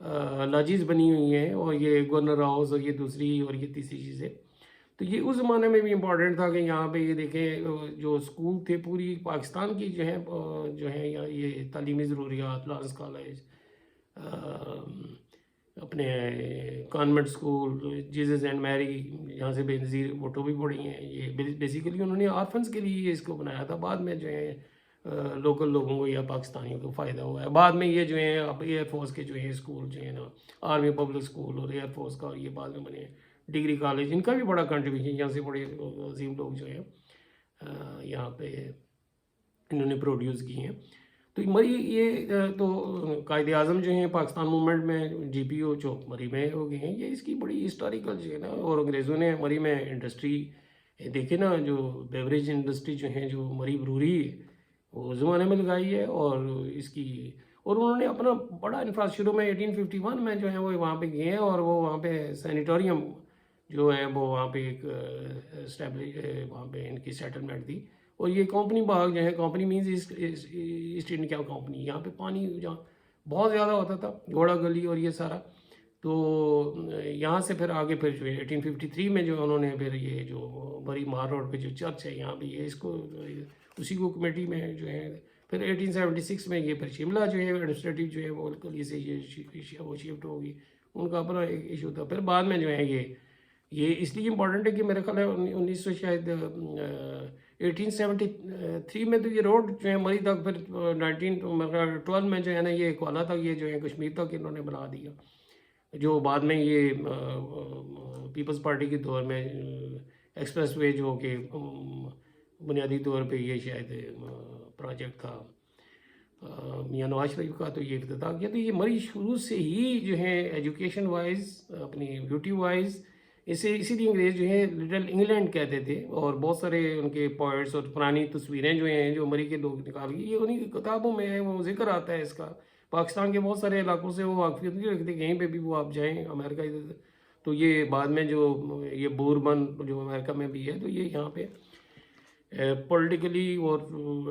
Lodges بنی ہوئی ہیں، اور یہ گورنر ہاؤس اور یہ دوسری اور یہ تیسری چیزیں. تو یہ اس زمانے میں بھی امپورٹنٹ تھا کہ یہاں پہ یہ دیکھیں جو اسکول تھے پوری پاکستان کی جو ہیں یہ تعلیمی ضروریات، لارنس کالج، اپنے کانوینٹ اسکول، جیزس اینڈ میری، یہاں سے بے نظیر بھٹو بھی پڑھی ہیں. یہ بیسیکلی انہوں نے آرفنس کے لیے اس کو بنایا تھا. بعد میں جو ہے لوکل لوگوں کو یا پاکستانیوں کو فائدہ ہوا ہے. بعد میں یہ جو ہیں اب ایئر فورس کے جو ہیں اسکول جو ہیں نا، آرمی پبلک اسکول اور ایئر فورس کا، یہ بعد میں بنے. ڈگری کالج، ان کا بھی بڑا کنٹریبیوشن، یہاں سے بڑے عظیم لوگ جو ہیں یہاں پہ انہوں نے پروڈیوس کی ہیں. تو مری یہ تو قائد اعظم جو ہیں پاکستان موومنٹ میں، جی پی او جو مری میں ہو گئے ہیں، یہ اس کی بڑی ہسٹوریکل جو ہے نا. اور انگریزوں نے مری میں انڈسٹری دیکھے نا، جو بیوریج انڈسٹری جو ہیں، جو مری بروری وہ زمانے میں لگائی ہے. اور اس کی، اور انہوں نے اپنا بڑا انفراسٹرکچر میں 1851 میں جو ہے وہ وہاں پہ گئے ہیں، اور وہ وہاں پہ سینیٹوریم جو ہے وہ وہاں پہ ایک اسٹیبلش، وہاں پہ ان کی سیٹلمنٹ تھی. اور یہ کمپنی باغ جو ہے، company means east India company, یہاں پہ پانی جہاں بہت زیادہ ہوتا تھا، گھوڑا گلی اور یہ سارا. تو یہاں سے پھر آگے پھر جو ہے 1853 میں جو انہوں نے پھر یہ جو بری مار روڈ پہ جو چرچ ہے یہاں پہ، یہ اس کو اسی کو کمیٹی میں جو ہے. پھر 1876 میں یہ پھر شملہ جو ہے ایڈمنسٹریٹو جو ہے وہ کلی سے یہ وہ شفٹ ہوگی، ان کا اپنا ایک ایشو تھا. پھر بعد میں جو ہے یہ اس لیے امپورٹنٹ ہے کہ میرے خیال ہے 1900 شاید 1873 میں تو یہ روڈ جو ہے مری تک، پھر 1912 میں جو ہے نا یہ کوالا تک، یہ جو ہے کشمیر تک انہوں نے بنا دیا. جو بعد میں یہ پیپلز پارٹی کے دور میں ایکسپریس وے جو کہ بنیادی طور پہ یہ شاید پروجیکٹ تھا میاں نواز شریف کا، تو یہ افتتاح کیا. تو یہ مری شروع سے ہی جو ہے ایجوکیشن وائز، اپنی بیوٹی وائز، اسی لیے انگریز جو ہے لٹل انگلینڈ کہتے تھے. اور بہت سارے ان کے پوائٹس اور پرانی تصویریں جو ہیں جو مری کے لوگ نکال گئے، یہ انہیں کی کتابوں میں ہے، وہ ذکر آتا ہے اس کا. پاکستان کے بہت سارے علاقوں سے وہ واقفیت نہیں رکھتے، کہیں پہ بھی وہ آپ جائیں امریکہ ادھر. تو یہ بعد میں جو یہ بوربن جو امریکہ میں بھی ہے، تو یہ یہاں پہ پولیٹیکلی اور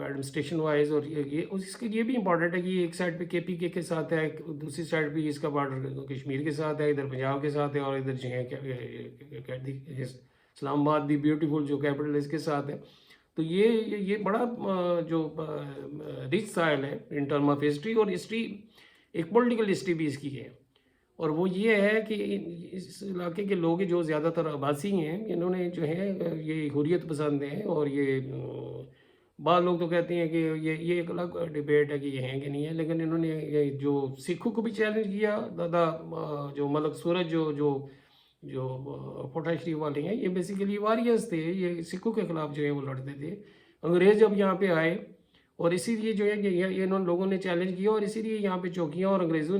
ایڈمنسٹریشن وائز، اور یہ اس کے لیے بھی امپورٹنٹ ہے کہ یہ ایک سائڈ پہ کے پی کے ساتھ ہے، دوسری سائڈ پہ اس کا بارڈر کشمیر کے ساتھ ہے، ادھر پنجاب کے ساتھ ہے، اور ادھر جو ہے اسلام آباد بھی بیوٹیفل جو کیپٹل ہے اس کے ساتھ ہے. تو یہ بڑا جو رچ سائل ہے ان ٹرم آف ہسٹری. اور ہسٹری ایک پولیٹیکل ہسٹری بھی اس کی ہے، اور وہ یہ ہے کہ اس علاقے کے لوگ جو زیادہ تر آباسی ہیں، انہوں نے جو ہے یہ حریت پسند ہیں. اور یہ بعض لوگ تو کہتے ہیں کہ یہ ایک الگ ڈیبیٹ ہے کہ یہ ہیں کہ نہیں ہے، لیکن انہوں نے یہ جو سکھوں کو بھی چیلنج کیا. دادا جو ملک سورج جو پوٹا شریف والے ہیں، یہ بیسیکلی واریئرز تھے، یہ سکھوں کے خلاف جو ہے وہ لڑتے تھے. انگریز جب یہاں پہ آئے، اور اسی لیے جو ہے کہ یہ انہوں لوگوں نے چیلنج کیا، اور اسی لیے یہاں پہ چوکیاں اور انگریزوں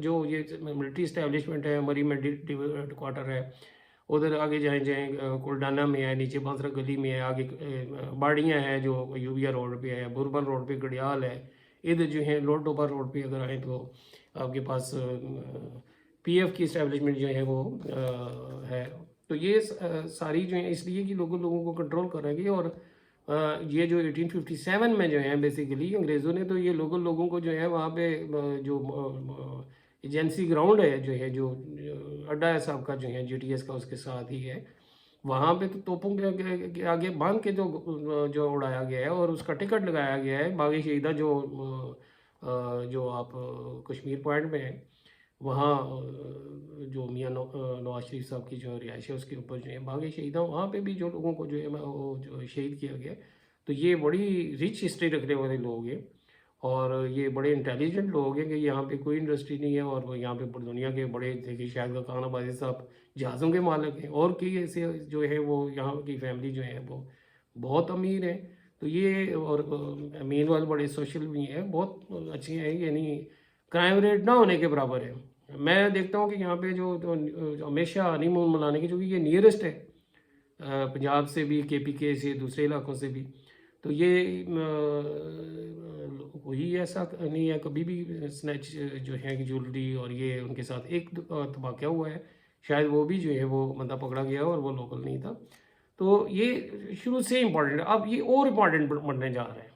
جو یہ ملٹری اسٹیبلشمنٹ ہے، مری میں ہیڈ کوارٹر ہے، ادھر آگے جائیں کلڈانہ میں ہے، نیچے بانسرا گلی میں ہے، آگے باڑیاں ہیں جو یوبیا روڈ پہ ہے، بوربن روڈ پہ گڑیال ہے، ادھر جو ہے لوڈ ڈوبا روڈ پہ اگر آئیں تو آپ کے پاس پی ایف کی اسٹیبلشمنٹ جو ہے وہ ہے. تو یہ ساری جو ہیں اس لیے کہ لوگوں کو کنٹرول کریں گے. اور یہ جو 1857 میں جو ہے بیسیکلی انگریزوں نے تو یہ لوگوں کو جو ہے وہاں پہ جو ایجنسی گراؤنڈ ہے جو ہے جو اڈا ہے صاحب کا جو ہے جی ٹی ایس کا، اس کے ساتھ ہی ہے، وہاں پہ تو توپوں کے آگے باندھ کے جو اڑایا گیا ہے، اور اس کا ٹکٹ لگایا گیا ہے باغ شہیدہ جو آپ کشمیر پوائنٹ میں ہے، وہاں جو میاں نواز شریف صاحب کی جو رہائش ہے اس کے اوپر جو ہے باغ شہیدہ، وہاں پہ بھی جو لوگوں کو جو ہے وہ جو شہید کیا گیا. تو یہ بڑی رچ ہسٹری رکھنے والے لوگ ہیں، اور یہ بڑے انٹیلیجنٹ لوگ ہیں کہ یہاں پہ کوئی انڈسٹری نہیں ہے. اور وہ یہاں پہ دنیا کے بڑے دیکھیے شاہد کا خان آبادی صاحب جہازوں کے مالک ہیں، اور کئی ایسے جو ہے وہ یہاں کی فیملی جو ہے وہ بہت امیر ہیں. تو یہ اور امین والے بڑے سوشل بھی ہیں، بہت اچھے ہیں، یعنی کرائم ریٹ نہ ہونے کے برابر ہے. میں دیکھتا ہوں کہ یہاں پہ جو ہمیشہ ہنی مون منانے کی، جو کہ یہ نیئرسٹ ہے پنجاب سے بھی، کے پی کے سے، دوسرے علاقوں سے بھی. تو یہ کوئی ایسا نہیں ہے کبھی بھی سنیچ جو ہے جولری اور یہ ان کے ساتھ ایک واقعہ ہوا ہے، شاید وہ بھی جو ہے وہ بندہ پکڑا گیا اور وہ لوکل نہیں تھا. تو یہ شروع سے امپورٹنٹ ہے. اب یہ اور امپورٹنٹ بننے جا رہا ہے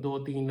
2-3,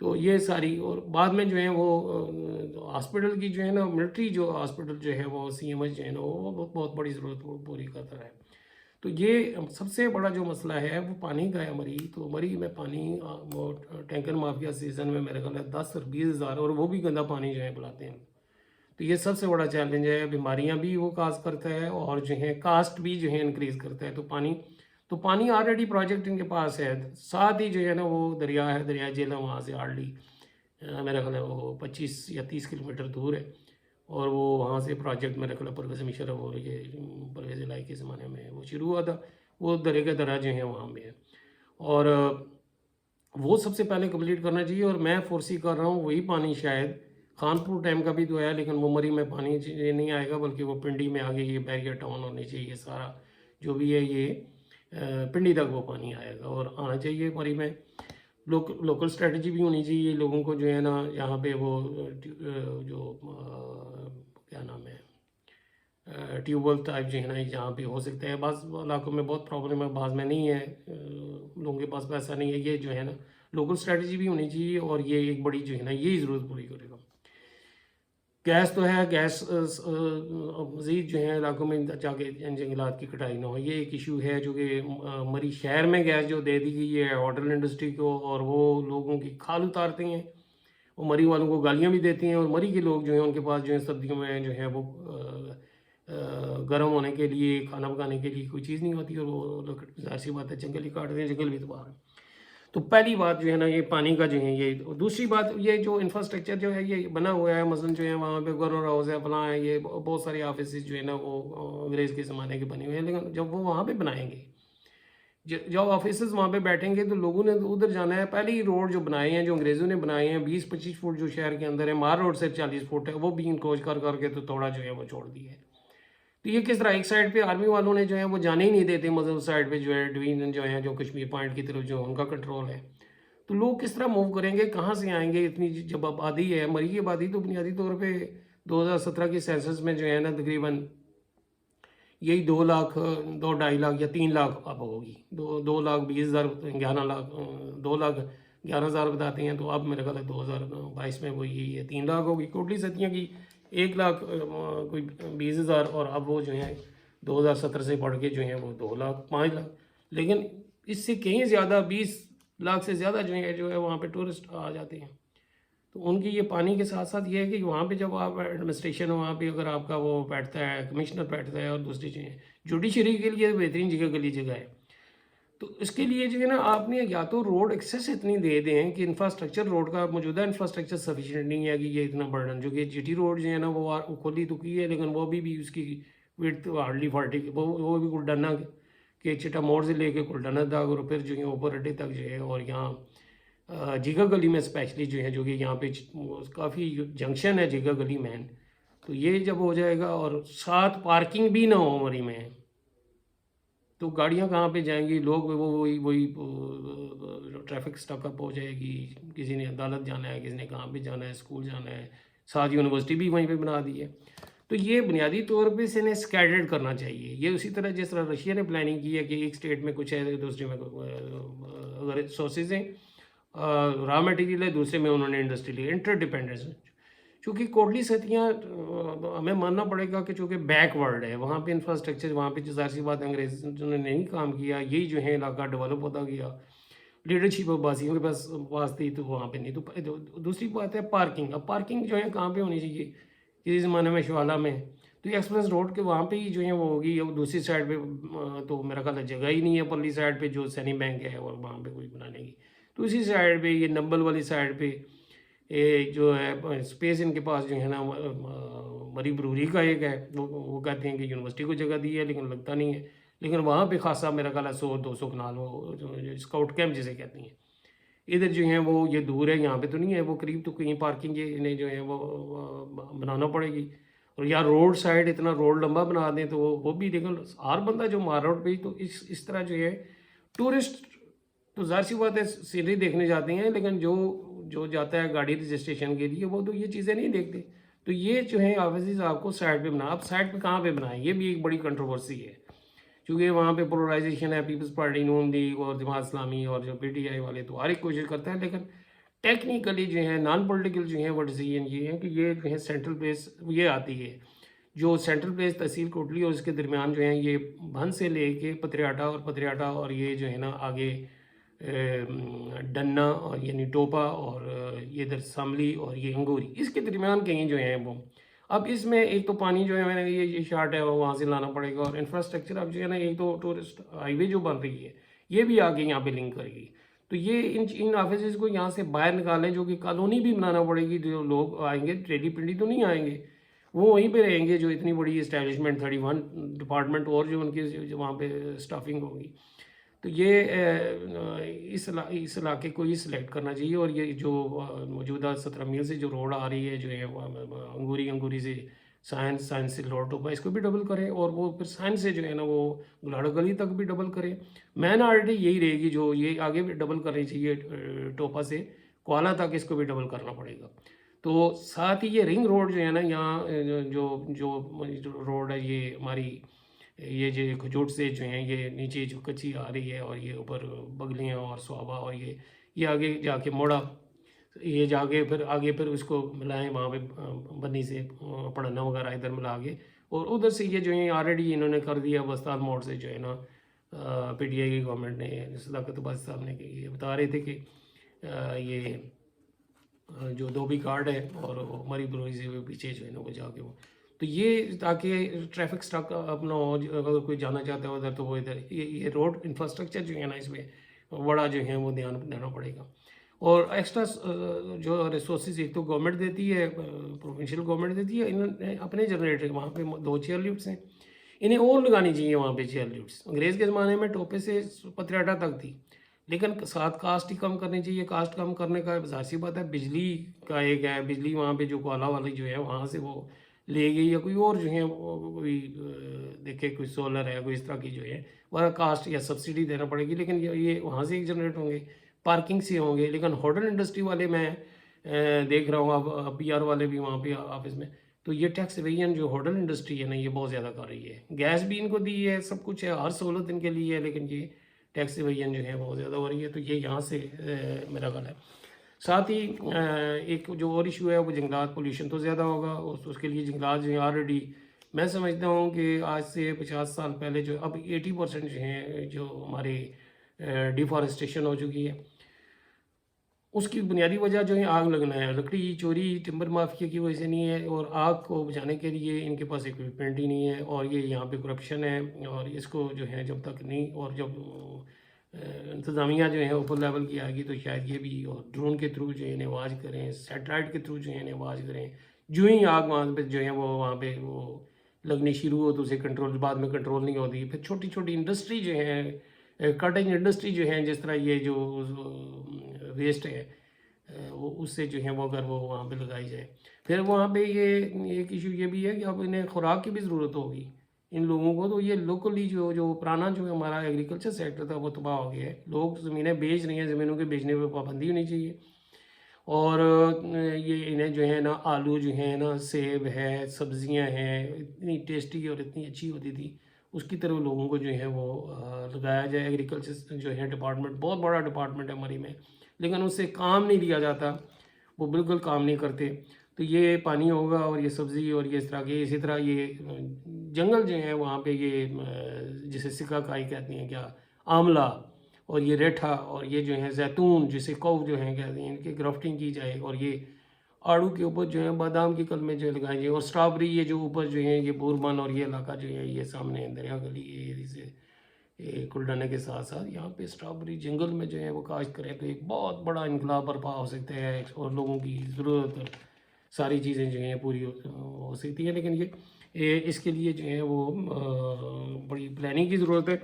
تو یہ ساری، اور بعد میں جو ہے وہ ہاسپٹل کی جو ہے نا ملٹری جو ہاسپٹل جو ہے وہ سی ایم ایچ جو ہے نا وہ بہت بڑی ضرورت پوری کرتا ہے. تو یہ سب سے بڑا جو مسئلہ ہے وہ پانی کا ہے. تو مری میں پانی وہ ٹینکر مافیا سیزن میں میرے خیال ہے 10-20 ہزار، اور وہ بھی گندا پانی جو ہے پلاتے ہیں. تو یہ سب سے بڑا چیلنج ہے. بیماریاں بھی وہ کاز کرتا ہے، اور جو ہے کاسٹ بھی جو ہے انکریز کرتا ہے. تو پانی آلریڈی پروجیکٹ ان کے پاس ہے، ساتھ ہی جو ہے نا وہ دریا ہے، دریا جیلم، وہاں سے ہارڈلی میرا خیال ہے وہ 25 یا 30 کلومیٹر دور ہے. اور وہ وہاں سے پروجیکٹ میرا خیال ہے پرویز مشرف اور یہ پرویز الہی کے زمانے میں وہ شروع ہوا تھا. وہ درے کا درہ جو ہے وہاں پہ ہے، اور وہ سب سے پہلے کمپلیٹ کرنا چاہیے. اور میں فورسی کر رہا ہوں وہی پانی شاید خانپور ڈیم کا بھی تو ہے، لیکن وہ مری میں پانی نہیں آئے گا، بلکہ وہ پنڈی میں آگے یہ بیریا ٹاؤن ہونے چاہیے. سارا جو بھی ہے یہ پنڈی تک وہ پانی آئے گا اور آنا چاہیے. مری میں لوکل اسٹریٹجی بھی ہونی چاہیے لوگوں کو جو ہے نا. یہاں پہ وہ جو کیا نام ہے ٹیوب ویل ٹائپ جو ہے نا جہاں پہ ہو سکتا ہے. بعض علاقوں میں بہت پرابلم ہے، بعض میں نہیں ہے، لوگوں کے پاس پیسہ نہیں ہے. یہ جو ہے نا لوکل اسٹریٹجی بھی ہونی چاہیے، اور یہ ایک بڑی جو ہے نا یہی ضرورت پوری کرے گا. گیس تو ہے، گیس مزید جو ہے علاقوں میں جا کے جنگلات کی کٹائی نہ ہو. یہ ایک ایشو ہے جو کہ مری شہر میں گیس جو دے دی گئی ہے ہوٹل انڈسٹری کو، اور وہ لوگوں کی کھال اتارتے ہیں، وہ مری والوں کو گالیاں بھی دیتے ہیں. اور مری کے لوگ جو ہیں ان کے پاس جو ہے سردیوں میں جو ہے وہ گرم ہونے کے لیے، کھانا پکانے کے لیے کوئی چیز نہیں ہوتی، اور وہ ظاہر سی بات ہے جنگل ہی کاٹ دیں، جنگل بھی تباہ ہے. تو پہلی بات جو ہے نا یہ پانی کا جو ہے یہ. دوسری بات یہ جو انفراسٹرکچر جو ہے یہ بنا ہوا ہے، مثلاً جو ہے وہاں پہ گورنر ہاؤس ہے، فلاں ہے، یہ بہت سارے آفیسز جو ہے نا وہ انگریز کے زمانے کے بنے ہوئے ہیں. لیکن جب وہ وہاں پہ بنائیں گے، جب آفیسز وہاں پہ بیٹھیں گے تو لوگوں نے ادھر جانا ہے. پہلی روڈ جو بنائے ہیں جو انگریزوں نے بنائے ہیں 20-25 فٹ جو شہر کے اندر ہے، مار روڈ سے 40 فٹ ہے، وہ بھی انکروچ کر کے تو تھوڑا جو ہے وہ چھوڑ دیا ہے. تو یہ کس طرح ایک سائڈ پہ آرمی والوں نے جو ہے وہ جانے ہی نہیں دیتے، مطلب سائڈ پہ جو ہے ڈویژن جو ہے جو کشمیر پوائنٹ کی طرف جو ان کا کنٹرول ہے. تو لوگ کس طرح موو کریں گے، کہاں سے آئیں گے؟ اتنی جب آبادی ہے، مری کی آبادی تو بنیادی طور پہ 2017 کی سینسس میں جو ہے نا تقریباً یہی 2 لاکھ 2-2.5 لاکھ یا 3 لاکھ اب ہوگی. 2,20,000 11 لاکھ 2,11,000 بتاتے ہیں. تو اب میرے خیال ہے 2022 میں وہ یہی ہے 3 لاکھ ہوگی. ٹوٹلی ستیاں کی 1 لاکھ کوئی 20,000، اور اب وہ جو ہیں 2017 سے بڑھ کے جو ہیں وہ 2 لاکھ 5 لاکھ. لیکن اس سے کہیں زیادہ 20 لاکھ سے زیادہ جو ہے وہاں پہ ٹورسٹ آ جاتے ہیں. تو ان کی یہ پانی کے ساتھ ساتھ یہ ہے کہ وہاں پہ جب آپ ایڈمنسٹریشن وہاں پہ اگر آپ کا وہ بیٹھتا ہے، کمشنر بیٹھتا ہے، اور دوسری چیزیں جوڈیشری کے لیے بہترین گلی جگہ ہے. تو اس کے لیے جو ہے نا آپ نے یا تو روڈ ایکسیس اتنی دے دیں کہ انفراسٹرکچر روڈ کا موجودہ انفراسٹرکچر سفیشینٹ نہیں ہے کہ یہ اتنا برڈن، جو کہ جی ٹی روڈ جو ہے نا وہ کھلی تو کی ہے، لیکن وہ بھی اس کی ویڈتھ ہارڈلی 40، وہ بھی کلڈانا کہ چٹا موڑ سے لے کے کلڈانا تک، اور پھر جو ہے اوپر اڈے تک جو ہے. اور یہاں جیگا گلی میں اسپیشلی جو ہے جو کہ یہاں پہ کافی جنکشن ہے جیگا گلی مین. تو یہ جب ہو جائے گا اور ساتھ پارکنگ بھی نہ ہو مری میں، تو گاڑیاں کہاں پہ جائیں گی؟ لوگ وہی ٹریفک سٹاک اپ ہو جائے گی. کسی نے عدالت جانا ہے، کسی نے کہاں پہ جانا ہے، اسکول جانا ہے، ساتھ یونیورسٹی بھی وہیں پہ بنا دی ہے. تو یہ بنیادی طور پہ سے انہیں اسکیٹرڈ کرنا چاہیے. یہ اسی طرح جس طرح رشیا نے پلاننگ کی ہے کہ ایک اسٹیٹ میں کچھ ہے، دوسرے میں اگر ریسورسز ہیں، را مٹیریل ہے، دوسرے میں انہوں نے انڈسٹری لی، انٹر ڈیپینڈنس. چونکہ کوٹلی ستیاں ہمیں ماننا پڑے گا کہ چونکہ بیک ورڈ ہے وہاں پہ انفراسٹرکچر، وہاں پہ ظاہر سی بات انگریزوں نے نہیں کام کیا، یہی جو ہے علاقہ ڈیولپ ہوتا گیا، لیڈرشپ عباسیوں کے پاس تھی تو وہاں پہ نہیں. تو دوسری بات ہے پارکنگ. اب پارکنگ جو ہے کہاں پہ ہونی چاہیے؟ کسی زمانے میں شوالا میں، تو ایکسپریس روڈ کے وہاں پہ ہی جو ہے وہ ہوگی. اب دوسری سائڈ پہ تو میرا خیال ہے جگہ ہی نہیں ہے، پرلی سائڈ پہ جو سینی بینک ہے اور وہاں پہ کوئی بنانے کی. تو اسی سائڈ پہ یہ نمبل والی سائڈ پہ جو ہے اسپیس ان کے پاس جو ہے نا مری بروری کا ایک ہے، وہ کہتے ہیں کہ یونیورسٹی کو جگہ دی ہے، لیکن لگتا نہیں ہے. لیکن وہاں پہ خاصا میرا خیال ہے 100-200 کنال وہ اسکاؤٹ کیمپ جسے کہتے ہیں، ادھر جو ہیں وہ یہ دور ہے، یہاں پہ تو نہیں ہے وہ قریب. تو کہیں پارکنگ انہیں جو ہے وہ بنانا پڑے گی. اور یا روڈ سائڈ اتنا روڈ لمبا بنا دیں تو وہ بھی. لیکن ہر بندہ جو مار روڈ پہ، تو اس طرح جو ہے ٹورسٹ تو ظاہر سی بات ہے سینری دیکھنے جاتے ہیں، لیکن جو جاتا ہے گاڑی رجسٹریشن کے لیے وہ تو یہ چیزیں نہیں دیکھتے. تو یہ جو ہے آفیسز آپ کو سائڈ پہ بنا. آپ سائڈ پہ کہاں پہ بنائیں؟ یہ بھی ایک بڑی کنٹروورسی ہے، کیونکہ وہاں پہ پولرائزیشن ہے. پیپلز پارٹی، نون لیگ اور جماعت اسلامی اور جو پی ٹی آئی والے تو ہر ایک کوشش کرتا ہے، لیکن ٹیکنیکلی جو ہے نان پولیٹیکل جو ہے وہ ڈیسیجن یہ ہے کہ یہ جو ہے سینٹرل پلیس یہ آتی ہے، جو سینٹرل پلیس تحصیل کوٹلی اور اس کے درمیان جو ہے یہ بھن سے لے کے پتریاٹا اور یہ جو ہے نا آگے ڈنا اور یعنی ٹوپا اور یہ ادھر ساملی اور یہ انگوری، اس کے درمیان کہیں جو ہیں وہ اب اس میں ایک تو پانی جو ہے میں نے یہ شارٹ ہے وہ وہاں سے لانا پڑے گا، اور انفراسٹرکچر اب جو ہے نا ایک تو ٹورسٹ ہائی وے جو بن رہی ہے یہ بھی آگے یہاں پہ لنک کرے گی، تو یہ ان آفیسز کو یہاں سے باہر نکالیں، جو کہ کالونی بھی بنانا پڑے گی، جو لوگ آئیں گے ٹریڈی پنڈی تو نہیں آئیں گے، وہ وہیں پہ رہیں گے، جو اتنی بڑی اسٹیبلشمنٹ 31 ڈپارٹمنٹ اور جو ان کی جو وہاں پہ اسٹافنگ ہوگی، تو یہ اس علاقے کو یہ سلیکٹ کرنا چاہیے، اور یہ جو موجودہ 17 میل سے جو روڈ آ رہی ہے جو ہے انگوری سے سائنس سے لوڈ ٹوپا اس کو بھی ڈبل کریں، اور وہ پھر سائنس سے جو ہے نا وہ گلاڑو گلی تک بھی ڈبل کریں، مین آرٹری یہی رہے گی جو یہ آگے بھی ڈبل کرنی چاہیے، ٹوپا سے کوالہ تک اس کو بھی ڈبل کرنا پڑے گا، تو ساتھ ہی یہ رنگ روڈ جو ہے نا یہاں جو روڈ ہے یہ ہماری یہ جو کھجوٹ سے جو ہیں یہ نیچے جو کچی آ رہی ہے اور یہ اوپر بگلیاں اور سوابا اور یہ آگے جا کے موڑا، یہ جا کے پھر اس کو ملائیں وہاں پہ بنی سے پڑھنا وغیرہ ادھر ملا کے، اور ادھر سے یہ جو ہے آلریڈی انہوں نے کر دیا بستان موڑ سے جو ہے نا پی ٹی آئی کی گورنمنٹ نے، صداقت باز صاحب نے یہ بتا رہے تھے کہ یہ جو دھوبی کارڈ ہے اور ہماری بروئی سے پیچھے جو ہے نا وہ جا کے وہ، تو یہ تاکہ ٹریفک سٹاک اپنا ہو، اگر کوئی جانا چاہتا ہے ادھر تو وہ ادھر یہ روڈ انفراسٹرکچر جو ہے نا اس میں بڑا جو ہے وہ دھیان دینا پڑے گا، اور ایکسٹرا جو ریسورسز ایک تو گورنمنٹ دیتی ہے، پروونشل گورنمنٹ دیتی ہے، انہوں نے اپنے جنریٹر وہاں پہ 2 چیئر لفٹس ہیں، انہیں اور لگانی چاہیے وہاں پہ چیئر لفٹس، انگریز کے زمانے میں ٹوپے سے پتریاٹا تک تھی، لیکن ساتھ کاسٹ ہی کم کرنی چاہیے، کاسٹ کم کرنے کا ظاہر سی بات ہے بجلی کا ایک ہے، بجلی وہاں پہ جو کوالہ والی جو ہے وہاں سے وہ لے گئی، یا کوئی اور جو ہے کوئی دیکھے کوئی سولر ہے کوئی اس طرح کی جو ہے وہاں کاسٹ یا سبسڈی دینا پڑے گی، لیکن یہ وہاں سے ہی جنریٹ ہوں گے، پارکنگ سے ہوں گے، لیکن ہوٹل انڈسٹری والے میں دیکھ رہا ہوں اب پی آر والے بھی وہاں پہ آفس میں، تو یہ ٹیکس ایویژن جو ہوٹل انڈسٹری ہے نا یہ بہت زیادہ کر رہی ہے، گیس بھی ان کو دی ہے، سب کچھ ہے، ہر سہولت ان کے لیے ہے، لیکن یہ ٹیکس ایویژن جو ہے بہت زیادہ ہو رہی ہے، تو یہ یہاں سے میرا خیال ہے، ساتھ ہی ایک جو اور ایشو ہے وہ جنگلات، پولیوشن تو زیادہ ہوگا، اس کے لیے جنگلات جو ہیں آلریڈی میں سمجھتا ہوں کہ آج سے 50 سال پہلے جو اب 80% جو ہیں جو ہماری ڈیفارسٹیشن ہو چکی ہے، اس کی بنیادی وجہ جو ہے آگ لگنا ہے، لکڑی چوری ٹمبر مافیا کی وجہ سے نہیں ہے، اور آگ کو بجھانے کے لیے ان کے پاس اکوپمنٹ ہی نہیں ہے، اور یہ یہاں پہ کرپشن ہے، اور اس کو جو ہے جب تک نہیں، اور جب انتظامیہ جو ہے اوپر لیول کی آئے گی تو شاید یہ بھی، اور ڈرون کے تھرو جو ہے آواز کریں، سیٹلائٹ کے تھرو جو ہے آواز کریں، جو ہی آگ وہاں پہ جو ہے وہ وہاں پہ وہ لگنی شروع ہو تو اسے کنٹرول بعد میں کنٹرول نہیں ہوتی، پھر چھوٹی چھوٹی انڈسٹری جو ہے کٹنگ انڈسٹری جو ہے، جس طرح یہ جو ویسٹ ہے وہ اس سے جو ہے وہ اگر وہ وہاں پہ لگائی جائے، پھر وہاں پہ یہ ایک ایشو یہ بھی ہے کہ اب انہیں خوراک کی بھی ضرورت ہوگی ان لوگوں کو، تو یہ لوکلی جو پرانا جو ہمارا ایگریکلچر سیکٹر تھا وہ تباہ ہو گیا ہے، لوگ زمینیں بیچ رہے ہیں، زمینوں کے بیچنے پہ پابندی ہونی چاہیے، اور یہ انہیں جو ہے نا آلو جو ہیں نا سیب ہے سبزیاں ہیں اتنی ٹیسٹی اور اتنی اچھی ہوتی تھی، اس کی طرف لوگوں کو جو ہے وہ لگایا جائے، ایگریکلچر جو ہے ڈپارٹمنٹ بہت بڑا ڈپارٹمنٹ ہے ہماری میں، لیکن اس سے کام نہیں لیا جاتا، وہ بالکل کام نہیں کرتے، تو یہ پانی ہوگا اور یہ سبزی اور یہ اس طرح کے، اسی طرح یہ جنگل جو ہیں وہاں پہ یہ جسے سکہ کائی کہتے ہیں کیا آملہ اور یہ ریٹھا اور یہ جو ہیں زیتون جسے کو جو ہیں کہتے ہیں ان کی گرافٹنگ کی جائے، اور یہ آڑو کے اوپر جو ہیں بادام کی کلمیں جو لگائیں جائیں، اور اسٹرابری یہ جو اوپر جو ہیں یہ بوربن اور یہ علاقہ جو ہے یہ سامنے دریا گلی یہ سے کلڈانے کے ساتھ ساتھ یہاں پہ اسٹرابری جنگل میں جو ہے وہ کاشت کریں تو ایک بہت بڑا انقلاب برپا ہو سکتا ہے، اور لوگوں کی ضرورت ساری چیزیں جو ہیں پوری ہو سکتی ہیں، لیکن یہ اس کے لیے جو ہے وہ بڑی پلاننگ کی ضرورت ہے،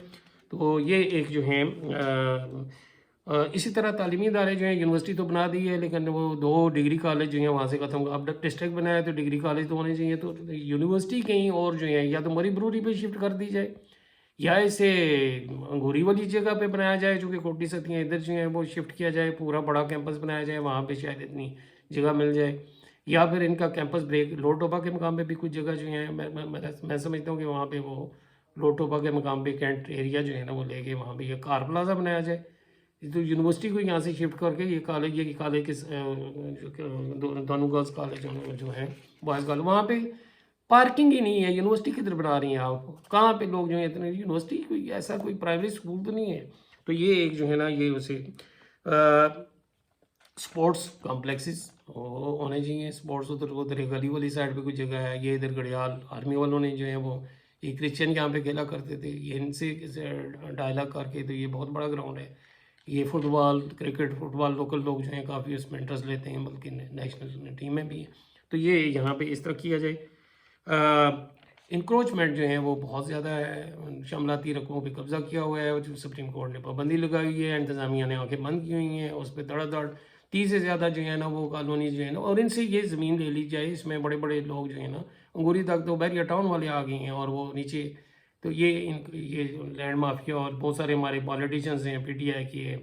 تو یہ ایک جو ہے اسی طرح تعلیمی ادارے جو ہیں یونیورسٹی تو بنا دی ہے، لیکن وہ 2 ڈگری کالج جو ہیں وہاں سے ختم، اب ڈسٹرکٹ بنایا تو ڈگری کالج تو ہونے چاہیے، تو یونیورسٹی کہیں اور جو ہے یا تو مری بروری پہ شفٹ کر دی جائے، یا اسے انگوری والی جگہ پہ بنایا جائے جو کہ کوٹی ستیاں ادھر جو ہیں وہ شفٹ کیا جائے، پورا بڑا کیمپس بنایا جائے، وہاں پہ شاید اتنی جگہ مل جائے، یا پھر ان کا کیمپس بریک لوڈ ٹوپا کے مقام پہ بھی کچھ جگہ جو ہیں میں سمجھتا ہوں کہ وہاں پہ وہ لوڈ ٹوپا کے مقام پہ کینٹ ایریا جو ہے نا وہ لے کے وہاں پہ یہ کار پلازا بنایا جائے، تو یونیورسٹی کو یہاں سے شفٹ کر کے یہ کالج کے دونوں گرلس کالج جو ہیں بوائز کالج، وہاں پہ پارکنگ ہی نہیں ہے. یونیورسٹی کدھر بنا رہی ہیں آپ؟ کہاں پہ لوگ جو ہیں اتنے، یونیورسٹی کوئی ایسا کوئی پرائیویٹ اسکول تو نہیں ہے. تو یہ ایک جو ہے نا یہ اسے اسپورٹس کمپلیکسز ہونے چاہیے. اسپورٹس ادھر گلی والی سائڈ پہ کوئی جگہ ہے. یہ ادھر گڑیال آرمی والوں نے جو ہے وہ یہ کرسچن یہاں پہ کھیلا کرتے تھے، یہ ان سے ڈائلاگ کر کے، تو یہ بہت بڑا گراؤنڈ ہے. یہ فٹ بال کرکٹ فٹ بال لوکل لوگ جو ہیں کافی اس میں انٹرسٹ لیتے ہیں، بلکہ نیشنل ٹیم میں بھی ہیں. تو یہ یہاں پہ اس طرح کیا جائے. انکروچمنٹ جو ہے وہ بہت زیادہ ہے، شملاتی رقبوں پہ قبضہ کیا ہوا ہے، جو سپریم کورٹ نے پابندی لگائی ہوئی ہے، انتظامیہ نے آنکھیں بند کی ہوئی ہیں اس پہ دڑ دڑ. 30 سے زیادہ جو ہے نا وہ کالونیز جو ہے نا، اور ان سے یہ زمین لے لی جائے. اس میں بڑے بڑے لوگ جو ہیں نا، انگوری تک تو بحریہ ٹاؤن والے آ گئے ہیں، اور وہ نیچے تو یہ لینڈ مافیا اور بہت سارے ہمارے پالیٹیشنز ہیں، پی ٹی آئی کے،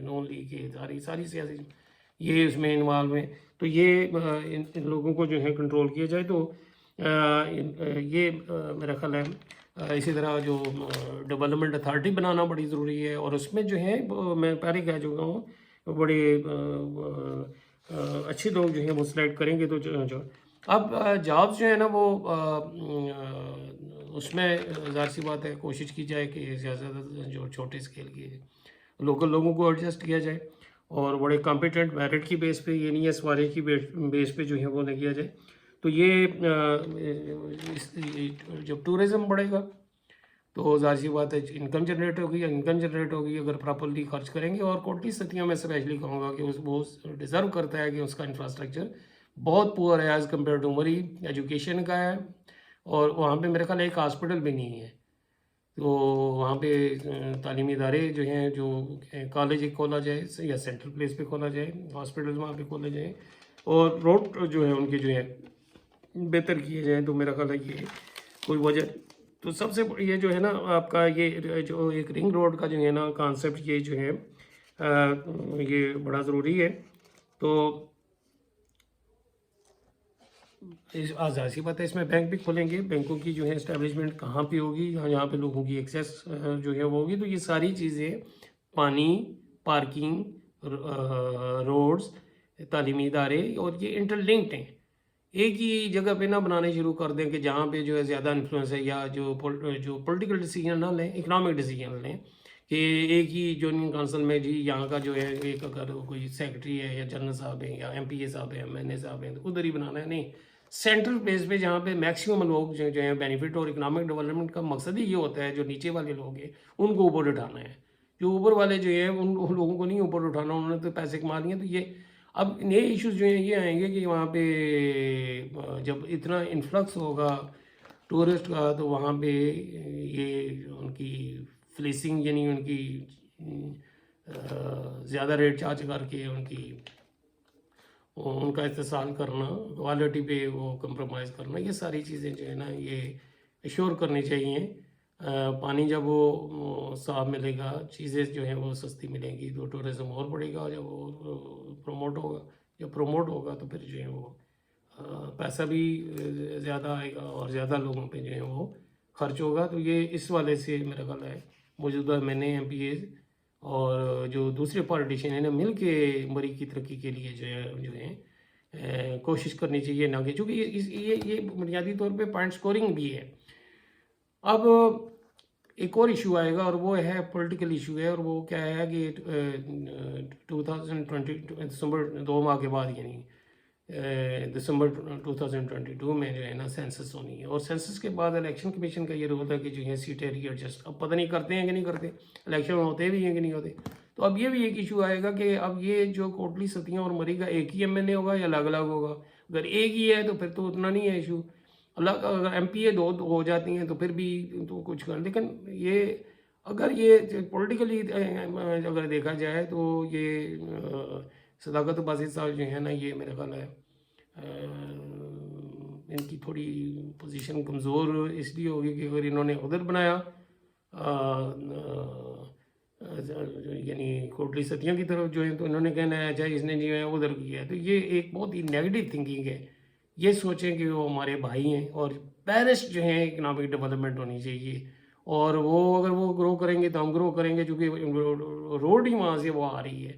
نون لیگ کے، ساری سیاسی یہ اس میں انوالو ہیں. تو یہ ان لوگوں کو جو ہے کنٹرول کیا جائے. تو یہ میرا خیال ہے اسی طرح جو ڈیولپمنٹ اتھارٹی بنانا بڑی ضروری ہے، اور اس میں جو ہے میں پہلے کہہ چکا ہوں بڑے اچھے لوگ جو ہیں وہ سلیکٹ کریں گے. تو جو اب جابس جو ہے نا وہ اس میں ظاہر سی بات ہے کوشش کی جائے کہ زیادہ جو چھوٹے اسکیل کے لوکل لوگوں کو ایڈجسٹ کیا جائے، اور بڑے کمپیٹنٹ میرٹ کی بیس پہ، یہ نہیں ہے سوارے کی بیس پہ جو ہے وہ نہ کیا جائے. تو یہ جب ٹورزم بڑھے گا تو ظاہر سی بات ہے انکم جنریٹ ہوگی اگر پراپرلی خرچ کریں گے. اور کوٹلی ستیاں میں اسپیشلی کہوں گا کہ وہ ڈیزرو کرتا ہے کہ اس کا انفراسٹرکچر بہت پور ہے as compare to Murree. Education کا ہے، اور وہاں پہ میرے خیال ایک ہاسپٹل بھی نہیں ہے. تو وہاں پہ تعلیمی ادارے جو ہیں، جو کالج ایک کھولا جائے یا سینٹرل پلیس پہ کھولا جائے، ہاسپٹل وہاں پہ کھولے جائیں، اور روڈ جو ہے ان کے جو ہے بہتر کیے جائیں. تو میرا خیال ہے یہ کوئی وجہ. تو سب سے یہ جو ہے نا آپ کا یہ جو ایک رنگ روڈ کا جو ہے نا کانسیپٹ، یہ جو ہے یہ بڑا ضروری ہے. تو ظاہر بات ہے اس میں بینک بھی کھولیں گے. بینکوں کی جو ہے اسٹیبلشمنٹ کہاں پہ ہوگی، یہاں پہ لوگوں کی ایکسیس جو ہے وہ ہوگی. تو یہ ساری چیزیں پانی، پارکنگ، روڈز، تعلیمی ادارے، اور یہ انٹر لنکڈ ہیں. ایک ہی جگہ پہ نہ بنانے شروع کر دیں کہ جہاں پہ جو ہے زیادہ انفلوئنس ہے، یا جو پولیٹیکل ڈیسیجن نہ لیں، اکنامک ڈیسیجن لیں کہ ایک ہی یونین کونسل میں جی یہاں کا جو ہے ایک اگر کوئی سیکرٹری ہے یا جنرل صاحب ہیں یا ایم پی اے صاحب ہیں، ایم این اے صاحب ہیں، تو ادھر ہی بنانا ہے. نہیں، سینٹرل پلیس پہ جہاں پہ میکسیمم لوگ جو ہیں بینیفٹ، اور اکنامک ڈیولپمنٹ کا مقصد ہی یہ ہوتا ہے جو نیچے والے لوگ ہیں ان کو اوپر اٹھانا ہے. جو اوپر والے جو ہیں ان لوگوں کو نہیں اوپر اٹھانا، انہوں نے تو پیسے کما لیے. تو یہ اب نئے ایشوز جو ہیں یہ آئیں گے کہ وہاں پہ جب اتنا انفلکس ہوگا ٹورسٹ کا، تو وہاں پہ یہ ان کی فلیسنگ، یعنی ان کی زیادہ ریٹ چارج کر کے ان کا استحصال کرنا، کوالٹی پہ وہ کمپرومائز کرنا، یہ ساری چیزیں جو ہے نا یہ ایشور کرنی چاہیے. پانی جب وہ صاف ملے گا، چیزیں جو ہیں وہ سستی ملیں گی، تو ٹورزم اور بڑھے گا. جب وہ پروموٹ ہوگا تو پھر جو ہے وہ پیسہ بھی زیادہ آئے گا، اور زیادہ لوگوں پہ جو ہے وہ خرچ ہوگا. تو یہ اس والے سے میرا خیال ہے موجودہ ایم پی ایز اور جو دوسرے پالیٹیشین ہیں نا مل کے مری کی ترقی کے لیے جو ہے کوشش کرنی چاہیے. نہ کہ چونکہ یہ بنیادی طور پہ پوائنٹ سکورنگ بھی ہے. اب ایک اور ایشو آئے گا، اور وہ ہے پولیٹیکل ایشو ہے، اور وہ کیا ہے کہ 2020 دسمبر 2 ماہ کے بعد، یعنی دسمبر 2022 میں جو ہے نا سینسس ہونی ہے. اور سینسس کے بعد الیکشن کمیشن کا یہ رول ہے کہ جو ہے سیٹیں ری ایڈجسٹ، اب پتہ نہیں کرتے ہیں کہ نہیں کرتے، الیکشن ہوتے بھی ہیں کہ نہیں ہوتے. تو اب یہ بھی ایک ایشو آئے گا کہ اب یہ جو کوٹلی ستیاں اور مری کا ایک ہی ایم این اے ہوگا یا الگ الگ ہوگا. اگر ایک ہی ہے تو پھر تو اتنا نہیں ہے ایشو. اگر ایم پی اے دو ہو جاتی ہیں تو پھر بھی تو کچھ کر. لیکن یہ اگر یہ پولیٹیکلی اگر دیکھا جائے تو یہ صداقت باسط صاحب جو ہے نا، یہ میرا خیال ہے ان کی تھوڑی پوزیشن کمزور اس لیے ہوگی کہ اگر انہوں نے ادھر بنایا یعنی کوٹلی ستیاں کی طرف جو ہے، تو انہوں نے کہنا ہے چاہے اس نے جو ہے ادھر کیا ہے. تو یہ ایک بہت ہی نیگیٹو تھنکنگ ہے. یہ سوچیں کہ وہ ہمارے بھائی ہیں، اور پیرسٹ جو ہیں اکنامک ڈیولپمنٹ ہونی چاہیے. اور وہ اگر وہ گرو کریں گے تو ہم گرو کریں گے، چونکہ روڈ ہی وہاں سے وہ آ رہی ہے.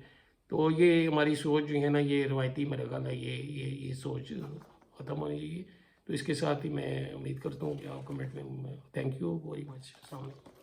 تو یہ ہماری سوچ جو ہے نا، یہ روایتی میرا خیال ہے یہ سوچ ختم ہونی چاہیے. تو اس کے ساتھ ہی میں امید کرتا ہوں کہ آپ کمنٹ میں. Thank you very much. السلام علیکم.